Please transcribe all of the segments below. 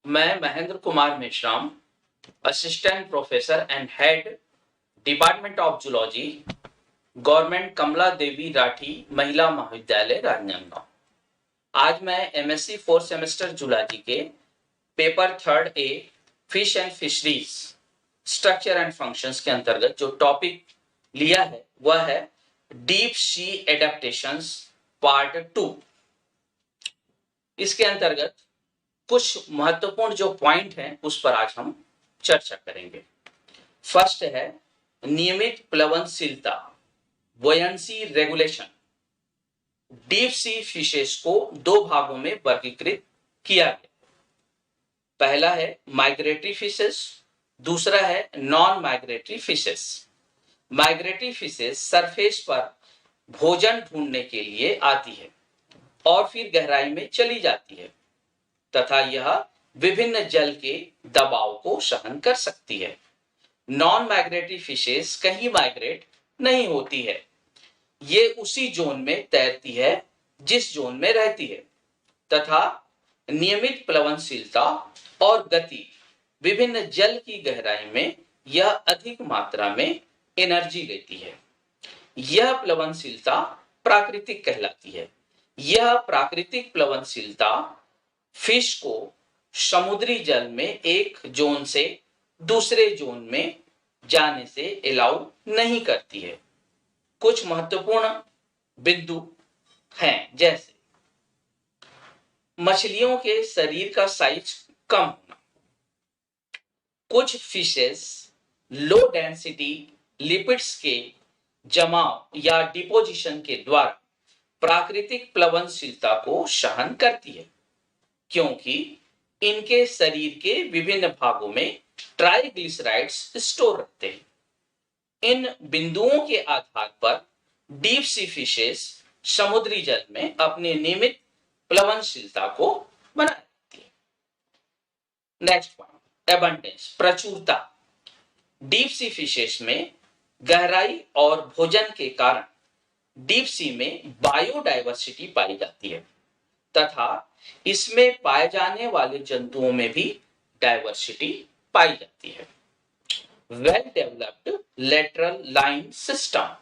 मैं Mahendra Kumar Meshram, assistant professor and head department of zoology, government Kamla Devi Rathi Mahila Mahavidyalaya Rajnandgaon. आज मैं एमएससी फोर्थ सेमेस्टर जूलॉजी के paper third A fish and fisheries structure and functions के अंतर्गत जो टॉपिक लिया है वह है डीप सी एडेप्टेशंस पार्ट 2। इसके अंतर्गत कुछ महत्वपूर्ण जो पॉइंट हैं उस पर आज हम चर्चा करेंगे। फर्स्ट है नियमित प्लवनशीलता, बुयंसी रेगुलेशन। डीप सी फिशेस को दो भागों में वर्गीकृत किया गया। पहला है माइग्रेटरी फिशेस, दूसरा है non migratory fishes. Migratory fishes surface पर भोजन ढूंढने के लिए आती है और फिर गहराई में चली जाती है तथा यह विभिन्न जल के दबाव को सहन कर सकती है। नॉन माइग्रेटरी फिशेस कहीं माइग्रेट नहीं होती है, ये उसी जोन में तैरती है जिस जोन में रहती है तथा नियमित प्लवनशीलता और गति विभिन्न जल की गहराई में यह अधिक मात्रा में एनर्जी लेती है। यह प्लवनशीलता प्राकृतिक कहलाती है। यह प्राकृतिक प्लवनशीलता फिश को समुद्री जल में एक जोन से दूसरे जोन में जाने से अलाउ नहीं करती है। कुछ महत्वपूर्ण बिंदु हैं, जैसे मछलियों के शरीर का साइज कम होना, कुछ फिशेस लो डेंसिटी लिपिड्स के जमाव या डिपोजिशन के द्वारा प्राकृतिक प्लवनशीलता को सहन करती है क्योंकि इनके शरीर के विभिन्न भागों में ट्राइग्लिसराइड्स स्टोर रहते हैं। इन बिंदुओं के आधार पर डीप सी फिशेस समुद्री जल में अपनी नियमित प्लवनशीलता को बनाए रखती है। नेक्स्ट पॉइंट, एबंडेंस, प्रचुरता। डीप सी फिशेस में गहराई और भोजन के कारण डीप सी में बायोडायवर्सिटी पाई जाती है तथा इसमें पाए जाने वाले जंतुओं में भी डायवर्सिटी पाई जाती है। Well developed lateral line system.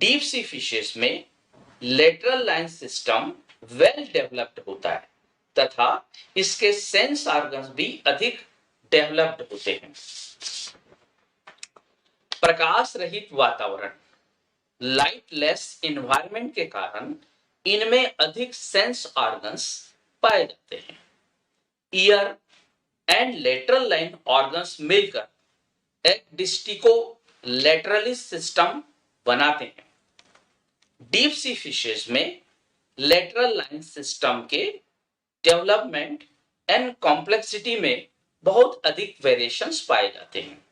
Deep sea fishes में lateral line system well developed होता है तथा इसके सेंस ऑर्गन्स भी अधिक डेवलप्ड होते हैं। प्रकाश रहित वातावरण, लाइटलेस एनवायरनमेंट के कारण इनमें अधिक सेंस ऑर्गन्स पाए जाते हैं। Year and lateral line organs मिलकर एक डिस्टिको लेटरलिस सिस्टम बनाते हैं। डीप सी फिशेस में लेटरल लाइन सिस्टम के डेवलपमेंट एंड कॉम्प्लेक्सिटी में बहुत अधिक वेरिएशंस पाए जाते हैं।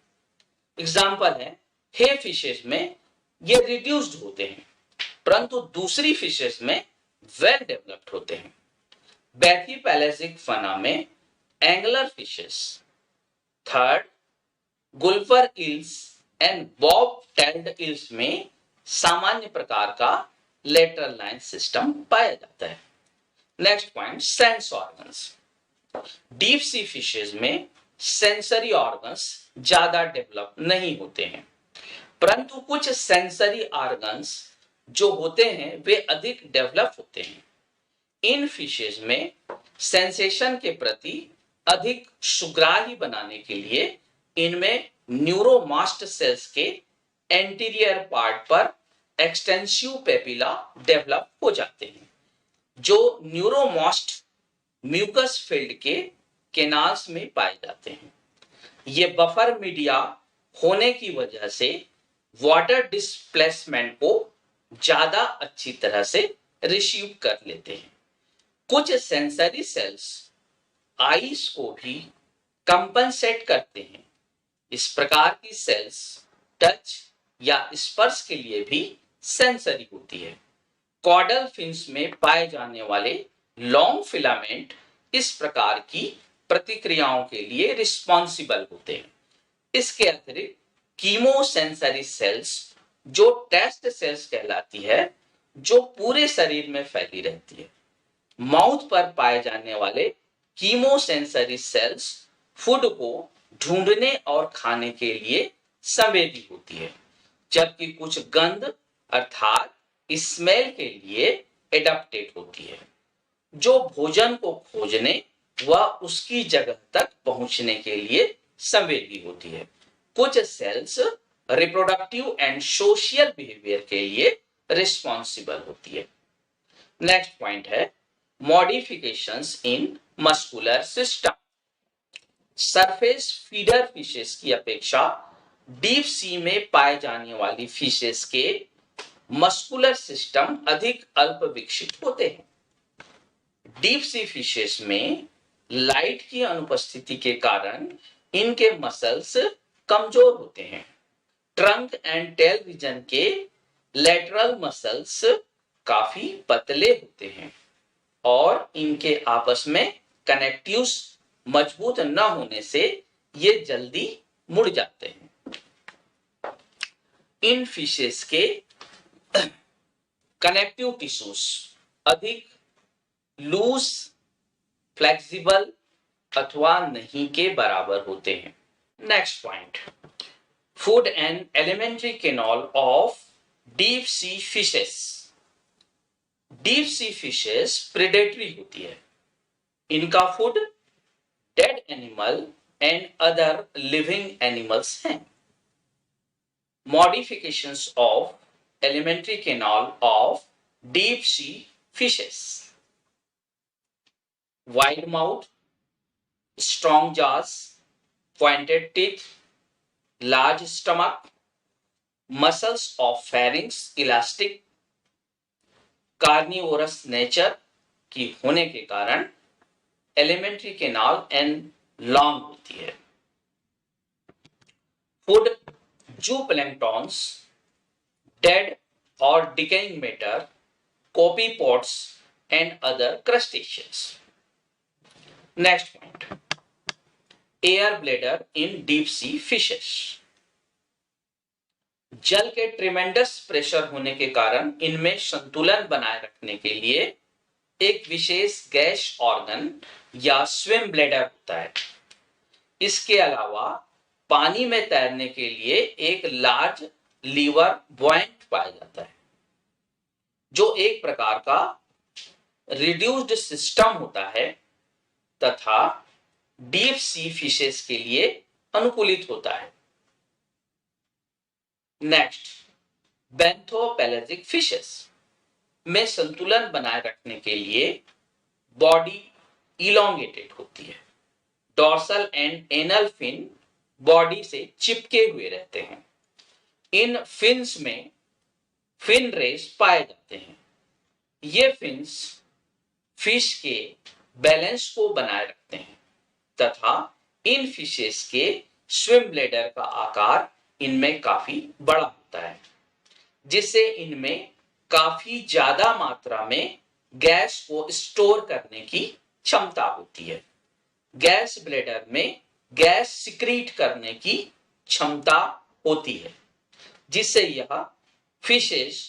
एग्जाम्पल है, हे फिशेस में ये रिड्यूस्ड होते हैं परंतु दूसरी फिशेस में वेल डेवलप्ड होते हैं। बैथीपैलेजिक फना में angler fishes, third gulper eels and bob tailed eels में सामान्य प्रकार का लेटरल लाइन सिस्टम पाया जाता है। Next point, sense organs. Deep sea fishes में सेंसरी ऑर्गन्स ज्यादा डेवलप नहीं होते हैं परंतु कुछ सेंसरी ऑर्गन्स जो होते हैं वे अधिक डेवलप होते हैं। इन फिशेस में सेंसेशन के प्रति अधिक सुग्राही बनाने के लिए इनमें न्यूरोमास्ट सेल्स के एंटीरियर पार्ट पर एक्सटेंसिव पेपिला डेवलप हो जाते हैं जो न्यूरोमास्ट म्यूकस फील्ड के केनाल्स में पाए जाते हैं। ये बफर मीडिया होने की वजह से वाटर डिस्प्लेसमेंट को ज्यादा अच्छी तरह से रिसीव कर लेते हैं। कुछ सेंसरी सेल्स आईज को भी कंपनसेट करते हैं। इस प्रकार की सेल्स टच या स्पर्श के लिए भी सेंसरी होती है। कॉर्डल फिन्स में पाए जाने वाले लॉन्ग फिलामेंट इस प्रकार की प्रतिक्रियाओं के लिए रिस्पॉन्सिबल होते हैं। इसके अतिरिक्त कीमोसेंसरी सेल्स जो टेस्ट सेल्स कहलाती है जो पूरे शरीर में फैली रहती है। माउथ पर पाए जाने वाले कीमोसेंसरी सेल्स फूड को ढूंढने और खाने के लिए संवेदी होती है, जबकि कुछ गंध अर्थात स्मेल के लिए एडाप्टेड होती है, जो भोजन को खोजने व उसकी जगह तक पहुंचने के लिए संवेदी होती है। कुछ cells reproductive and social behaviour के लिए रिस्पॉन्सिबल होती है। नेक्स्ट पॉइंट है modifications in muscular system. Surface feeder fishes की अपेक्षा डीप सी में पाए जाने वाली फिशेस के मस्कुलर सिस्टम अधिक अल्प विकसित होते हैं। डीप सी फिशेस में लाइट की अनुपस्थिति के कारण इनके मसल्स कमजोर होते हैं। ट्रंक एंड टेल रीजन के लेटरल मसल्स काफी पतले होते हैं और इनके आपस में कनेक्टिव्स मजबूत न होने से ये जल्दी मुड़ जाते हैं। इन फिशेस के कनेक्टिव टिश्यूज अधिक लूज, फ्लेक्सिबल अथवा नहीं के बराबर होते हैं। Next point food and alimentary canal of deep sea fishes. Deep sea fishes predatory होती है। इनका food dead animal and other living animals हैं। Modifications of alimentary canal of deep sea fishes. Wide mouth, strong jaws, pointed teeth, large stomach, muscles of pharynx elastic, carnivorous nature की होने के कारण alimentary canal and long होती है। Food zooplanktons, dead और decaying matter, copepods and other crustaceans. Next point air bladder in deep sea fishes. जल के tremendous pressure होने के कारण इनमें संतुलन बनाए रखने के लिए एक विशेष गैस ऑर्गन या स्विम ब्लैडर होता है। इसके अलावा पानी में तैरने के लिए एक लार्ज लीवर बुआयंट पाया जाता है, जो एक प्रकार का रिड्यूस्ड सिस्टम होता है तथा डीप सी फिशेस के लिए अनुकूलित होता है। नेक्स्ट बेंथोपेलेजिक फिशेस में संतुलन बनाए रखने के लिए बॉडी इलोंगेटेड होती है। Dorsal and anal fin body से चिपके हुए रहते हैं। इन फिन्स में फिन रेस पाए जाते हैं। ये फिन्स फिश के बैलेंस को बनाए रखते हैं तथा इन फिशेस के स्विम ब्लैडर का आकार इनमें काफी बड़ा होता है, जिससे इनमें काफी ज्यादा मात्रा में गैस को स्टोर करने की क्षमता होती है। गैस ब्लैडर में गैस सिक्रीट करने की क्षमता होती है, जिससे यह फिशेस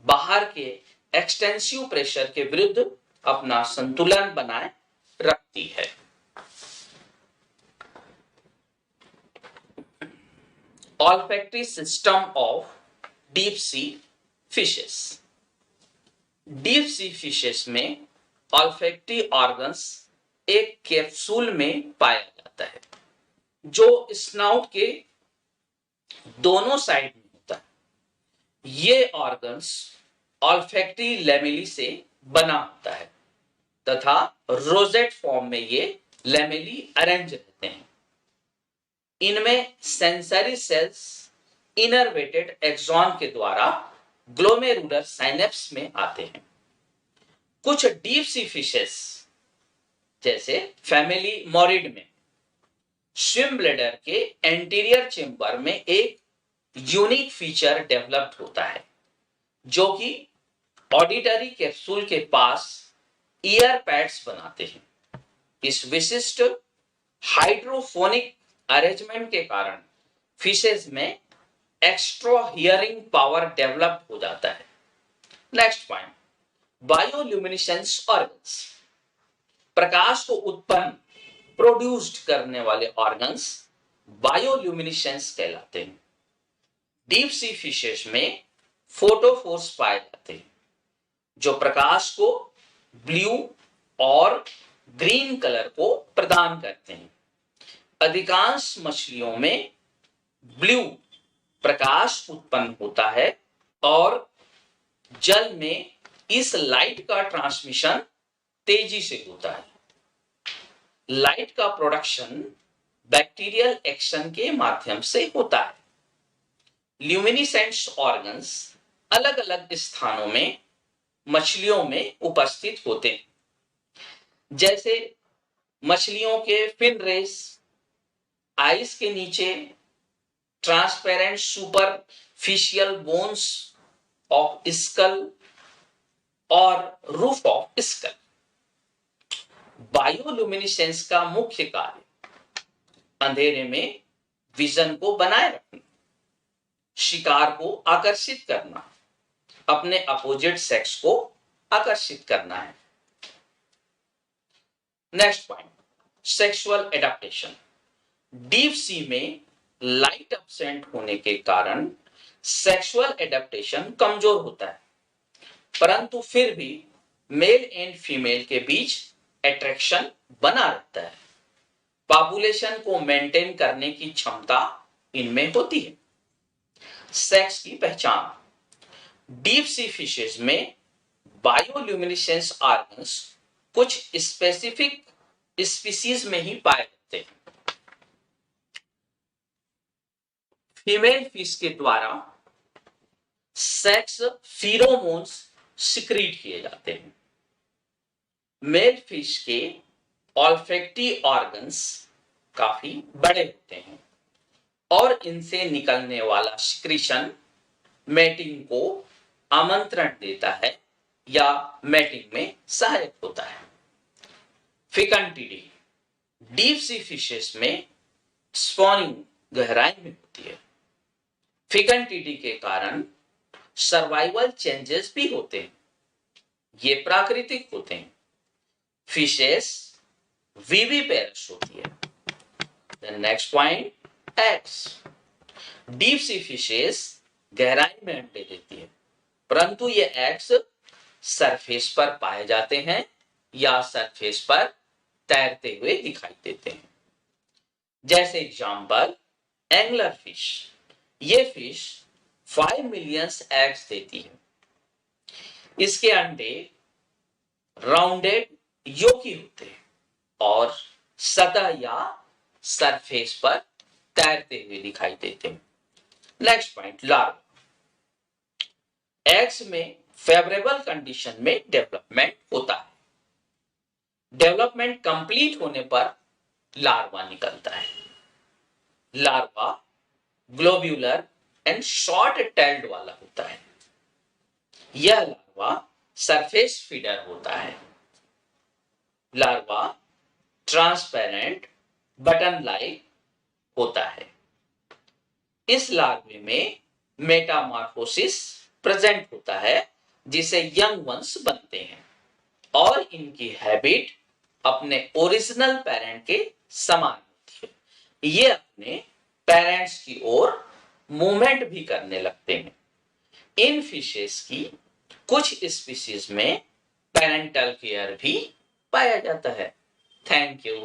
बाहर के एक्सटेंसिव प्रेशर के विरुद्ध अपना संतुलन बनाए रखती है। Olfactory system of deep sea fishes. Deep sea fishes में ऑल्फैक्टरी ऑर्गन्स एक कैप्सूल में पाया जाता है, जो स्नाउट के दोनों साइड में होता है। ये ऑर्गन्स ऑल्फैक्टरी लेमेली से बना होता है तथा रोजेट फॉर्म में ये लेमेली अरेंज रहते हैं। इनमें सेंसरी सेल्स इनर्वेटेड एक्सॉन के द्वारा ग्लोमेरुलर साइनेप्स में आते हैं। कुछ डीप सी फिशेस जैसे फैमिली मोरिड में स्विम ब्लैडर के एंटीरियर चेंबर में एक यूनिक फीचर डेवलप्ड होता है, जो कि ऑडिटरी कैप्सूल के पास ईयर पैड्स बनाते हैं। इस विशिष्ट हाइड्रोफोनिक अरेंजमेंट के कारण फिशेस में एक्स्ट्रा हियरिंग पावर डेवलप हो जाता है। Next point bioluminescence organs. प्रकाश को उत्पन्न प्रोड्यूस्ड करने वाले ऑर्गन्स बायोल्यूमिनेसेंस कहलाते हैं। डीप सी फिशेस में फोटोफोर्स पाए जाते हैं जो प्रकाश को ब्लू और ग्रीन कलर को प्रदान करते हैं। अधिकांश मछलियों में ब्लू प्रकाश उत्पन्न होता है और जल में इस लाइट का ट्रांसमिशन तेजी से होता है। लाइट का प्रोडक्शन बैक्टीरियल एक्शन के माध्यम से होता है। ल्यूमिनेसेंट ऑर्गन्स अलग अलग स्थानों में मछलियों में उपस्थित होते हैं, जैसे मछलियों के फिन रेस, आइस के नीचे transparent superficial bones of skull और रूफ ऑफ स्कल। बायोल्यूमिनेसेंस का मुख्य कार्य अंधेरे में विजन को बनाए रखना, शिकार को आकर्षित करना, अपने अपोजिट सेक्स को आकर्षित करना है। Next point, sexual adaptation. Deep sea में लाइट एब्सेंट होने के कारण सेक्सुअल एडेप्टेशन कमजोर होता है, परंतु फिर भी मेल एंड फीमेल के बीच अट्रैक्शन बना रहता है। पॉपुलेशन को मेंटेन करने की क्षमता इनमें होती है। सेक्स की पहचान। डीप सी फिशेस में बायोल्यूमिनेसेंस ऑर्गन्स कुछ स्पेसिफिक स्पीसीज में ही पाए जाते हैं। फीमेल फिश के द्वारा सेक्स फीरोमोन्स सिक्रीट किए जाते हैं। मेल फिश के ऑल्फैक्टी ऑर्गन्स काफी बड़े होते हैं और इनसे निकलने वाला सिक्रीशन मैटिंग को आमंत्रण देता है या मैटिंग में सहायक होता है। फिकंटिडी। डीप सी फिशेस में स्पॉनिंग गहराई में होती है। फिकंटिडी के कारण सर्वाइवल चेंजेस भी होते हैं, ये प्राकृतिक होते हैं। फिशेस विविपेरस होती है। Next point, eggs. Deep sea fishes गहराई में अंडे देती है, परंतु ये एग्स सरफेस पर पाए जाते हैं या सरफेस पर तैरते हुए दिखाई देते हैं। जैसे एग्जाम्पल, एंगलर फिश। ये फिश 5 मिलियन एग्स देती है। इसके अंडे राउंडेड योकी होते हैं और सतह या सरफेस पर तैरते हुए दिखाई देते हैं। Next point, larva. एग्स में फेवरेबल कंडीशन में डेवलपमेंट होता है। डेवलपमेंट कंप्लीट होने पर लार्वा निकलता है। Larva globular and short tailed वाला होता है। यह लार्वा सरफेस फीडर होता है। लार्वा ट्रांसपेरेंट बटन लाइक होता है। इस लार्वे में मेटामॉर्फोसिस प्रेजेंट होता है, जिसे यंग वंस बनते हैं और इनकी हैबिट अपने ओरिजिनल पेरेंट के समान होती है। ये अपने पेरेंट्स की ओर मूवमेंट भी करने लगते हैं। इन फिशेस की कुछ स्पीशीज में पेरेंटल केयर भी पाया जाता है। Thank you.